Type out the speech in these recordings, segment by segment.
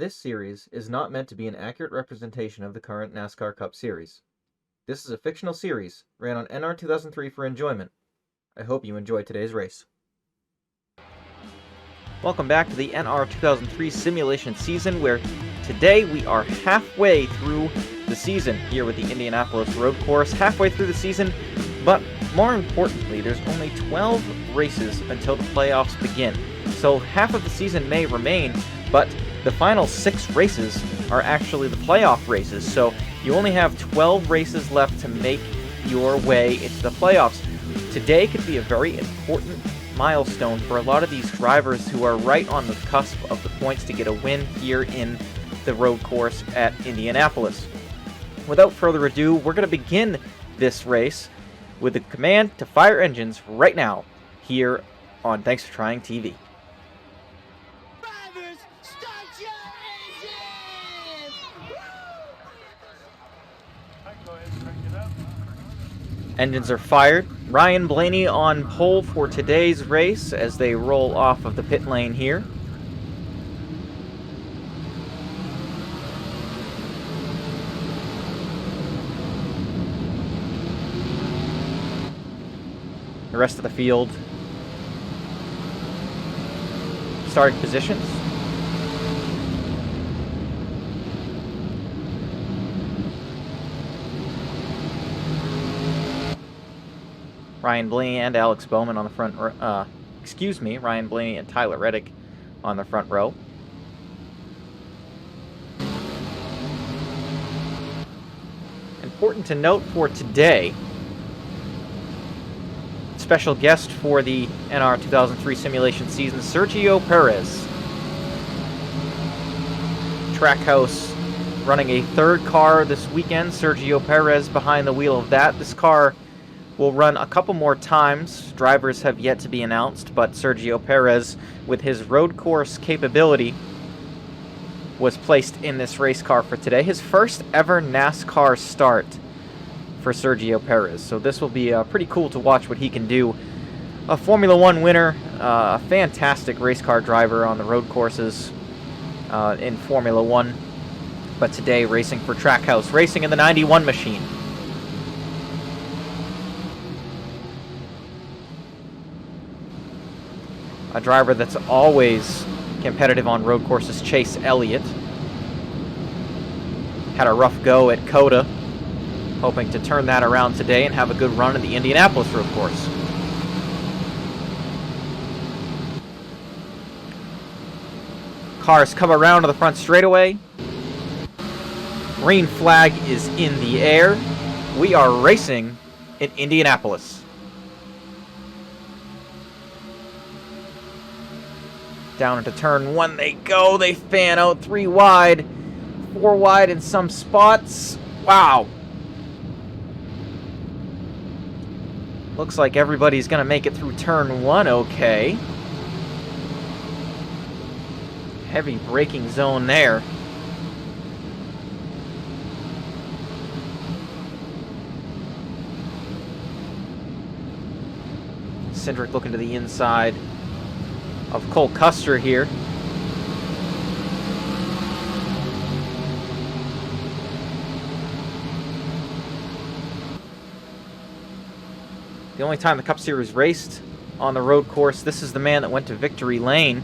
This series is not meant to be an accurate representation of the current NASCAR Cup Series. This is a fictional series, ran on NR2003 for enjoyment. I hope you enjoyed today's race. Welcome back to the NR2003 simulation season, where today we are halfway through the season here with the Indianapolis Road Course. Halfway through the season, but more importantly, there's only 12 races until the playoffs begin. So half of the season may remain, but the final 6 races are actually the playoff races. So you only have 12 races left to make your way into the playoffs. Today could be a very important milestone for a lot of these drivers who are right on the cusp of the points to get a win here in the road course at Indianapolis. Without further ado, we're going to begin this race with the command to fire engines right now here on Thanks for Trying TV. Drivers, start your engines! Go ahead and crank it up. Engines are fired. Ryan Blaney on pole for today's race as they roll off of the pit lane here. The rest of the field, starting positions. Ryan Blaney and Alex Bowman on the front row. Ryan Blaney and Tyler Reddick on the front row. Important to note for today, special guest for the NR 2003 simulation season, Sergio Perez. Trackhouse running a third car this weekend. Sergio Perez behind the wheel of that. This car will run a couple more times. Drivers have yet to be announced, but Sergio Perez, with his road course capability, was placed in this race car for today. His first ever NASCAR start for Sergio Perez. So this will be pretty cool to watch what he can do. A Formula One winner, a fantastic race car driver on the road courses in Formula One, but today racing for Trackhouse, racing in the 91 machine. A driver that's always competitive on road courses, Chase Elliott. Had a rough go at Coda, hoping to turn that around today and have a good run at the Indianapolis road course. Cars come around to the front straightaway. Green flag is in the air. We are racing in Indianapolis. Down into turn 1 they go. They fan out 3 wide, 4 wide in some spots. Wow. Looks like everybody's going to make it through turn 1 okay. Heavy braking zone there. Cindric looking to the inside of Cole Custer here. The only time the Cup Series raced on the road course, this is the man that went to victory lane.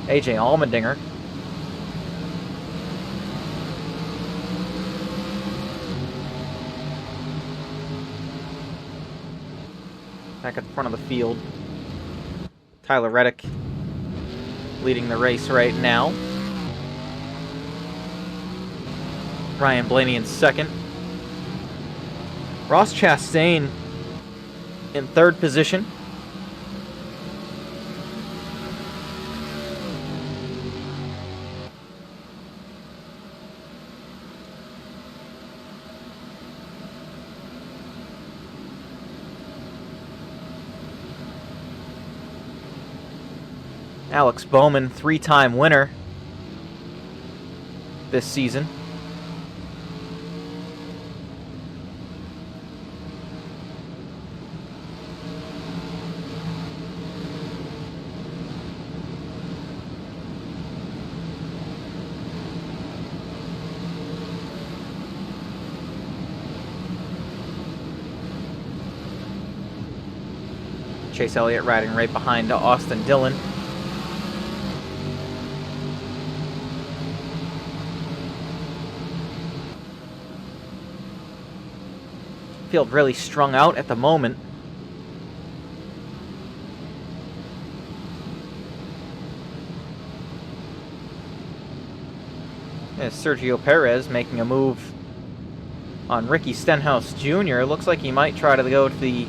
AJ Allmendinger. Back at the front of the field, Tyler Reddick leading the race right now. Ryan Blaney in second. Ross Chastain in third position. Alex Bowman, 3-time winner this season. Chase Elliott riding right behind Austin Dillon. Field really strung out at the moment. There's Sergio Perez making a move on Ricky Stenhouse Jr. Looks like he might try to go to the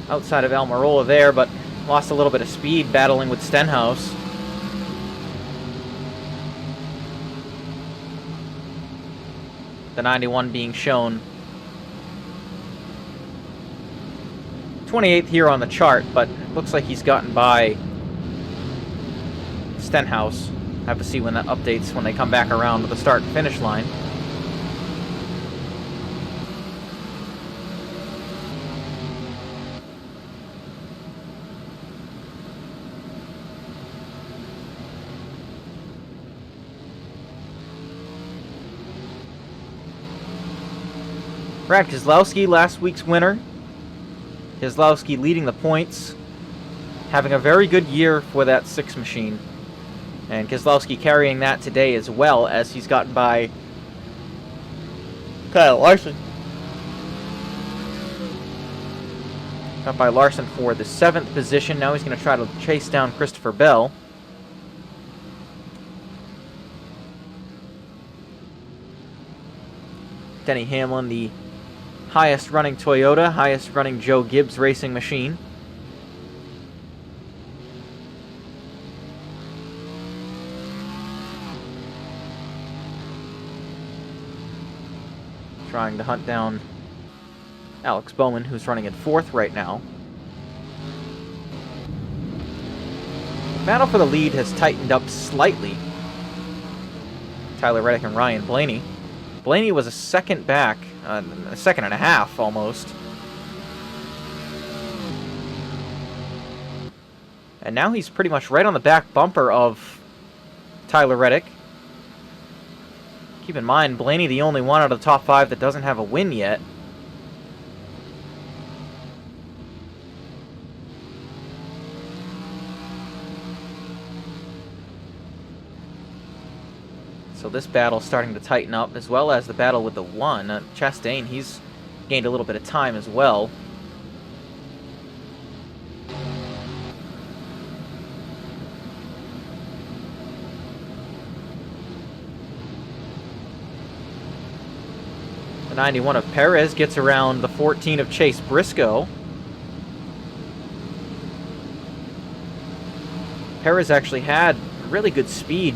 outside of Almirola there, but lost a little bit of speed battling with Stenhouse. The 91 being shown 28th here on the chart, but it looks like he's gotten by Stenhouse. Have to see when that updates when they come back around to the start and finish line. Brad Keselowski, last week's winner. Keselowski leading the points, having a very good year for that 6 machine. And Keselowski carrying that today as well, as he's gotten by Kyle Larson. Got by Larson for the 7th position. Now he's going to try to chase down Christopher Bell. Denny Hamlin, the highest running Toyota, highest running Joe Gibbs racing machine. Trying to hunt down Alex Bowman, who's running in 4th right now. The battle for the lead has tightened up slightly. Tyler Reddick and Ryan Blaney. Blaney was a second back, a second and a half almost. And now he's pretty much right on the back bumper of Tyler Reddick. Keep in mind, Blaney the only one out of the top 5 that doesn't have a win yet. So this battle's starting to tighten up, as well as the battle with the 1. Chastain, he's gained a little bit of time as well. The 91 of Perez gets around the 14 of Chase Briscoe. Perez actually had really good speed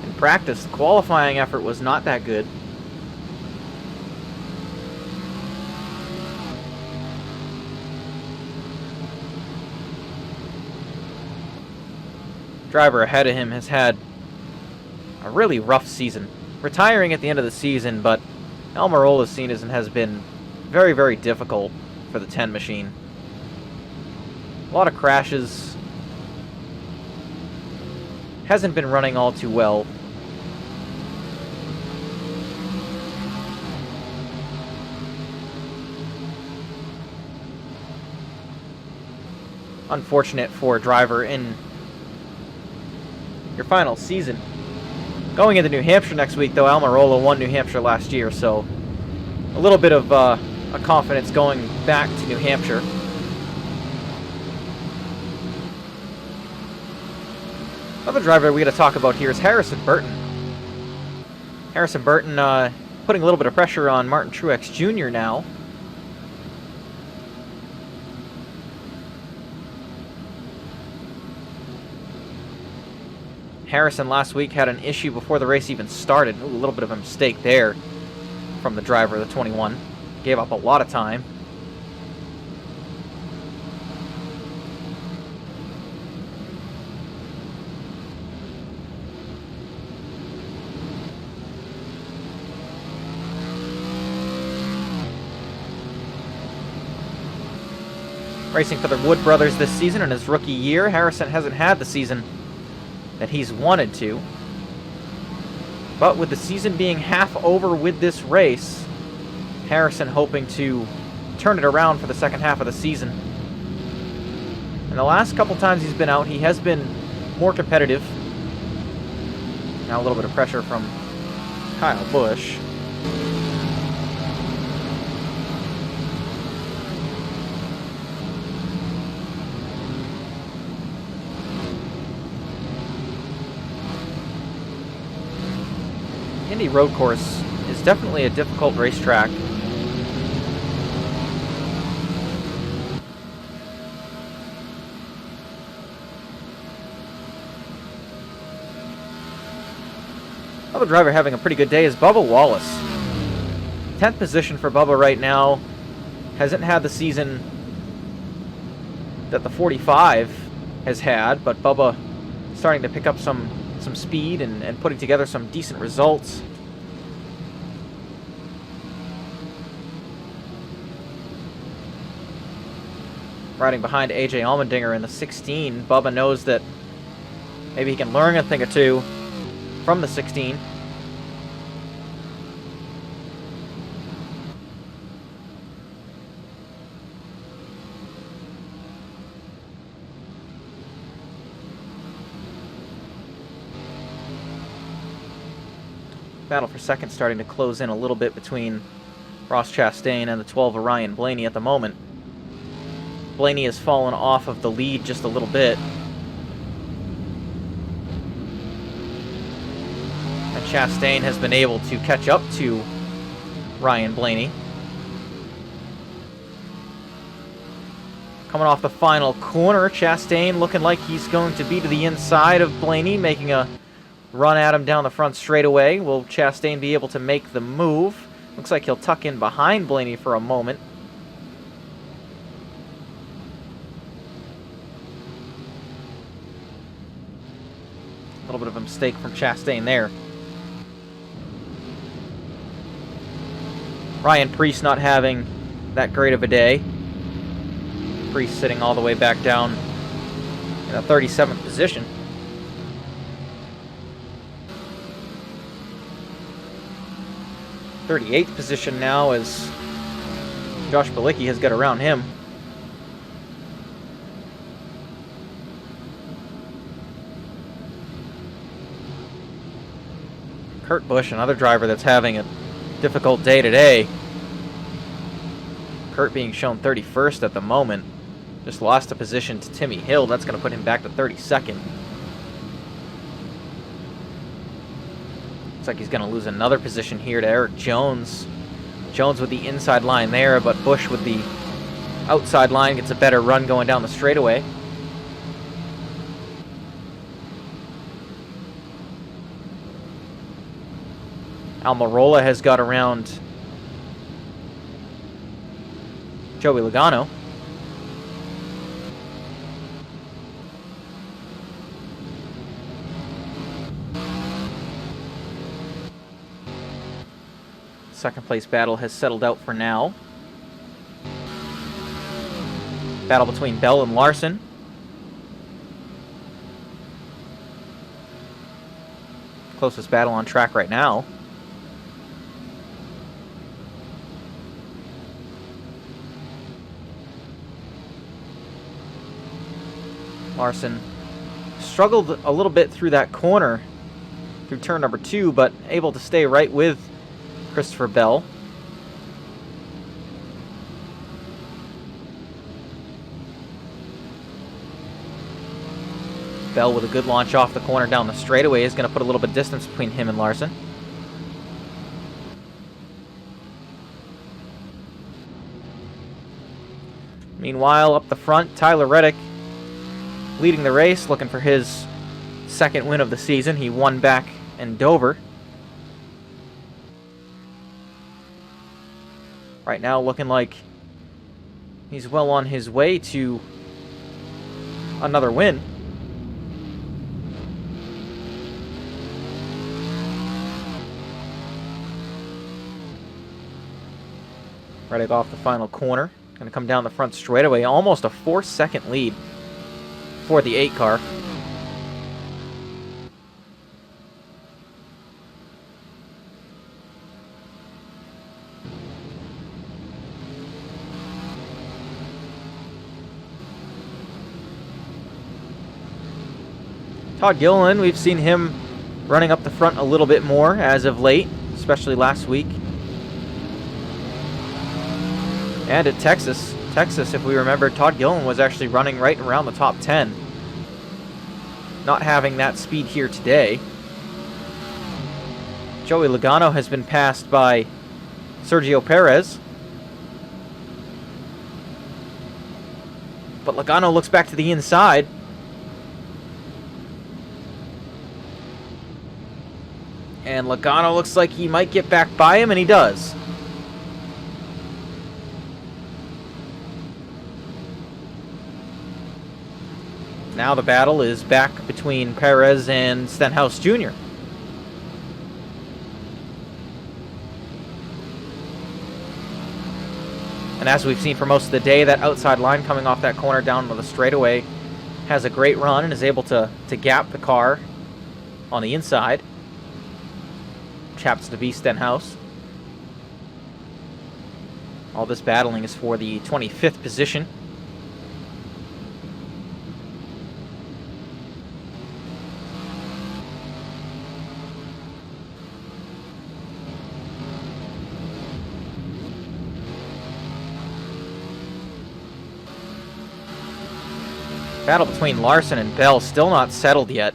in practice. The qualifying effort was not that good. Driver ahead of him has had a really rough season. Retiring at the end of the season, but Almirola's season has been very, very difficult for the 10 machine. A lot of crashes. Hasn't been running all too well. Unfortunate for a driver in your final season. Going into New Hampshire next week, though, Almirola won New Hampshire last year, so a little bit of a confidence going back to New Hampshire. Another driver we got to talk about here is Harrison Burton. Harrison Burton putting a little bit of pressure on Martin Truex Jr. now. Harrison last week had an issue before the race even started. Ooh, a little bit of a mistake there from the driver of the 21. Gave up a lot of time. Racing for the Wood brothers this season in his rookie year. Harrison hasn't had the season that he's wanted to. But with the season being half over with this race, Harrison hoping to turn it around for the second half of the season. And the last couple times he's been out, he has been more competitive. Now a little bit of pressure from Kyle Busch. Indy road course is definitely a difficult racetrack. Another driver having a pretty good day is Bubba Wallace. 10th position for Bubba right now. Hasn't had the season that the 45 has had, but Bubba starting to pick up some speed and putting together some decent results. Riding behind AJ Allmendinger in the 16, Bubba knows that maybe he can learn a thing or two from the 16. Battle for second starting to close in a little bit between Ross Chastain and the 12 of Ryan Blaney at the moment. Blaney has fallen off of the lead just a little bit. And Chastain has been able to catch up to Ryan Blaney. Coming off the final corner, Chastain looking like he's going to be to the inside of Blaney, making a run at him down the front straightaway. Will Chastain be able to make the move? Looks like he'll tuck in behind Blaney for a moment. A little bit of a mistake from Chastain there. Ryan Preece not having that great of a day. Preece sitting all the way back down in a 37th position. 38th position now as Josh Bilicki has got around him. Kurt Busch, another driver that's having a difficult day today. Kurt being shown 31st at the moment. Just lost a position to Timmy Hill. That's going to put him back to 32nd. Looks like he's going to lose another position here to Eric Jones. Jones with the inside line there, but Busch with the outside line gets a better run going down the straightaway. Almirola has got around Joey Logano. Second place battle has settled out for now. Battle between Bell and Larson. Closest battle on track right now. Larson struggled a little bit through that corner, through turn number 2, but able to stay right with Christopher Bell. Bell with a good launch off the corner down the straightaway is going to put a little bit of distance between him and Larson. Meanwhile, up the front, Tyler Reddick leading the race, looking for his second win of the season. He won back in Dover. Right now looking like he's well on his way to another win. Reddick off the final corner. Going to come down the front straightaway. Almost a 4-second lead for the 8 car. Todd Gilliland, we've seen him running up the front a little bit more as of late, especially last week. And at Texas, if we remember, Todd Gilliland was actually running right around the top 10. Not having that speed here today. Joey Logano has been passed by Sergio Perez. But Logano looks back to the inside. And Logano looks like he might get back by him, and he does. Now the battle is back between Perez and Stenhouse Jr. And as we've seen for most of the day, that outside line coming off that corner down to the straightaway has a great run and is able to gap the car on the inside. Which happens to be Stenhouse. All this battling is for the 25th position. Battle between Larson and Bell still not settled yet,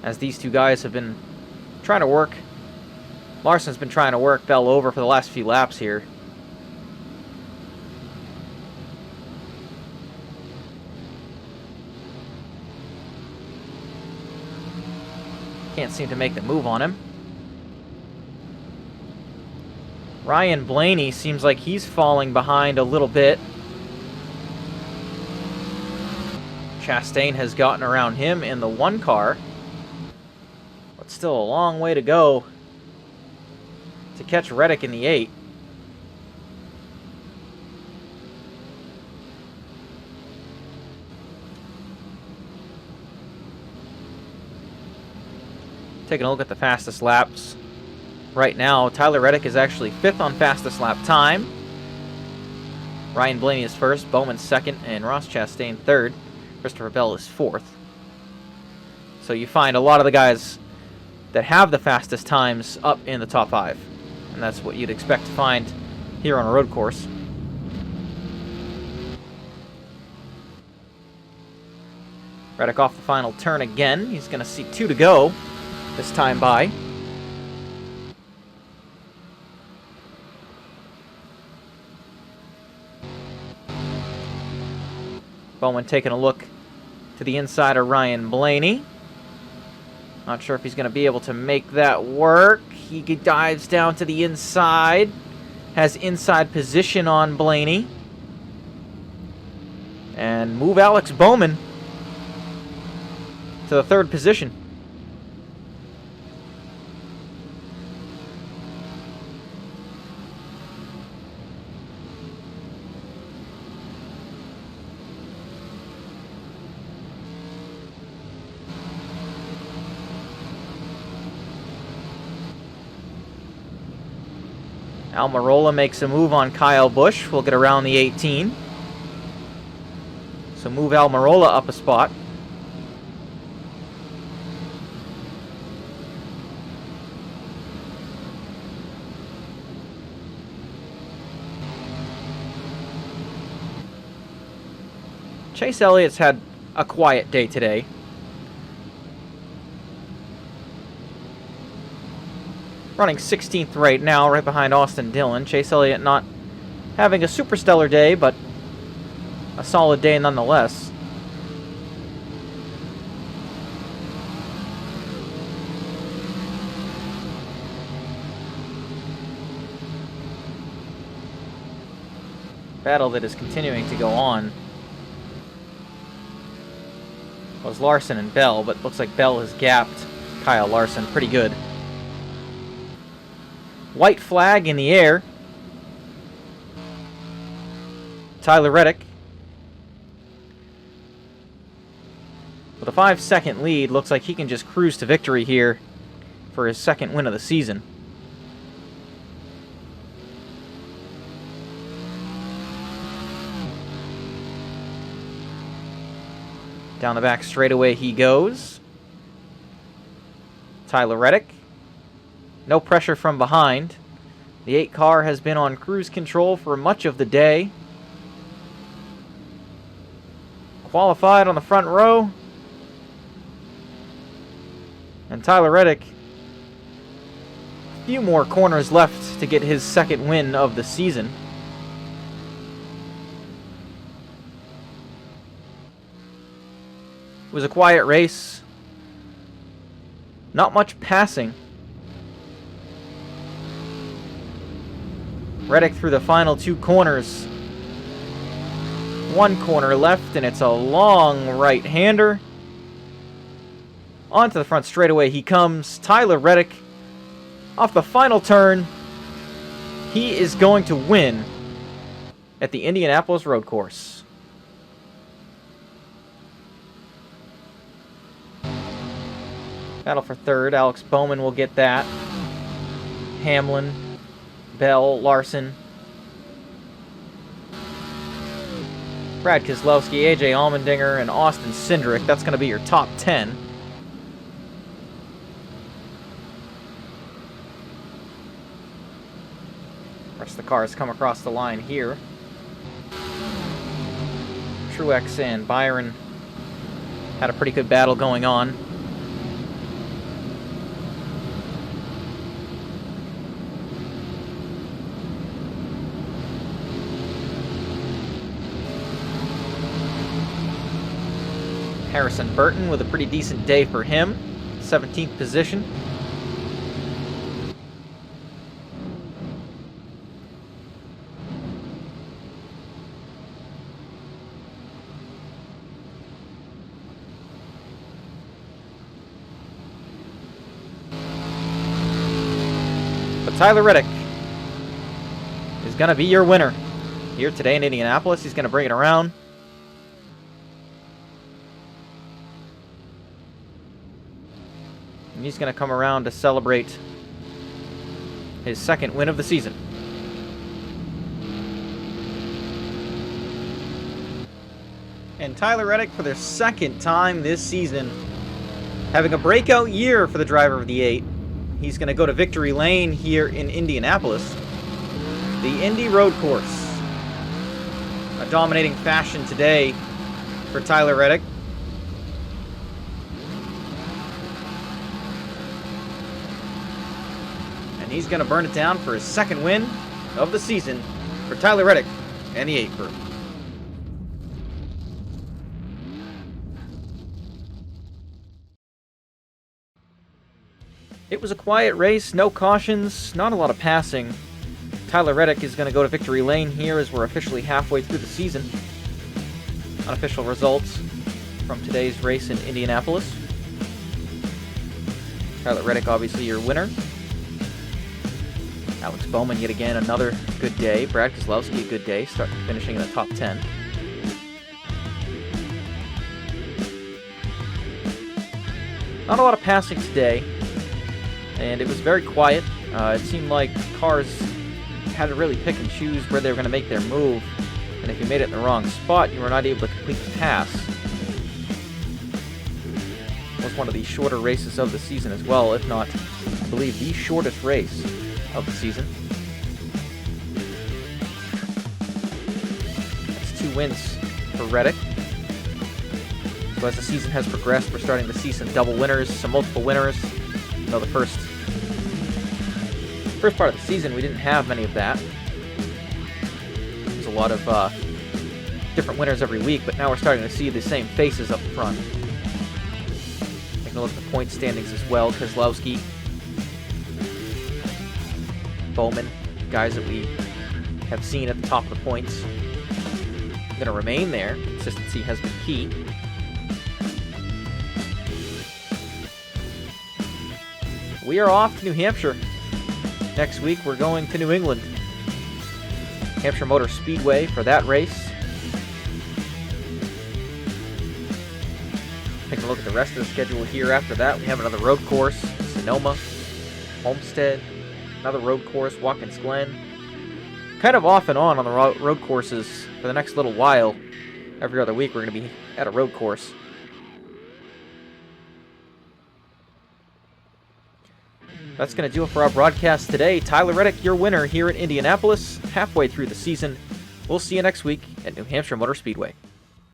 as these two guys have been trying to work. Larson's been trying to work Bell over for the last few laps here. Can't seem to make the move on him. Ryan Blaney seems like he's falling behind a little bit. Chastain has gotten around him in the 1 car, but still a long way to go to catch Reddick in the 8. Taking a look at the fastest laps right now, Tyler Reddick is actually 5th on fastest lap time. Ryan Blaney is 1st, Bowman 2nd, and Ross Chastain 3rd. Christopher Bell is 4th. So you find a lot of the guys that have the fastest times up in the top 5. And that's what you'd expect to find here on a road course. Reddick off the final turn again. He's going to see 2 to go this time by. Bowman taking a look to the inside of Ryan Blaney. Not sure if he's going to be able to make that work. He dives down to the inside. Has inside position on Blaney. And move Alex Bowman to the 3rd position. Almirola makes a move on Kyle Busch. We'll get around the 18. So move Almirola up a spot. Chase Elliott's had a quiet day today. Running 16th right now, right behind Austin Dillon. Chase Elliott not having a super stellar day, but a solid day nonetheless. Battle that is continuing to go on was Larson and Bell, but looks like Bell has gapped Kyle Larson pretty good. White flag in the air. Tyler Reddick with a 5-second lead. Looks like he can just cruise to victory here for his 2nd win of the season. Down the back straightaway he goes. Tyler Reddick. No pressure from behind. The 8 car has been on cruise control for much of the day. Qualified on the front row. And Tyler Reddick, a few more corners left to get his second win of the season. It was a quiet race. Not much passing. Reddick through the final 2 corners. 1 corner left, and it's a long right-hander. Onto the front straightaway he comes. Tyler Reddick off the final turn. He is going to win at the Indianapolis Road Course. Battle for third. Alex Bowman will get that. Hamlin, Bell, Larson, Brad Keselowski, AJ Allmendinger, and Austin Cindric. That's going to be your top 10. Rest of the cars come across the line here. Truex and Byron had a pretty good battle going on. Harrison Burton with a pretty decent day for him. 17th position. But Tyler Reddick is going to be your winner here today in Indianapolis. He's going to bring it around. And he's going to come around to celebrate his second win of the season. And Tyler Reddick, for their second time this season, having a breakout year for the driver of the 8. He's going to go to victory lane here in Indianapolis. The Indy Road Course. A dominating fashion today for Tyler Reddick. And he's going to burn it down for his second win of the season for Tyler Reddick and the 8 crew. It was a quiet race, no cautions, not a lot of passing. Tyler Reddick is going to go to victory lane here as we're officially halfway through the season. Unofficial results from today's race in Indianapolis. Tyler Reddick, obviously your winner. Alex Bowman, yet again, another good day. Brad Keselowski, a good day, finishing in the top 10. Not a lot of passing today, and it was very quiet. It seemed like cars had to really pick and choose where they were going to make their move, and if you made it in the wrong spot, you were not able to complete the pass. It was one of the shorter races of the season as well, if not, I believe, the shortest race of the season. That's 2 wins for Reddick. So as the season has progressed, we're starting to see some double winners, some multiple winners. You know, the first part of the season, we didn't have many of that. There's a lot of different winners every week, but now we're starting to see the same faces up front. Taking a look at the point standings as well. Keselowski, Bowman, guys that we have seen at the top of the points, going to remain there. Consistency has been key. We are off to New Hampshire. Next week, we're going to New England. Hampshire Motor Speedway for that race. Take a look at the rest of the schedule here. After that, we have another road course, Sonoma, Homestead, another road course, Watkins Glen. Kind of off and on the road courses for the next little while. Every other week, we're going to be at a road course. That's going to do it for our broadcast today. Tyler Reddick, your winner here at Indianapolis, halfway through the season. We'll see you next week at New Hampshire Motor Speedway.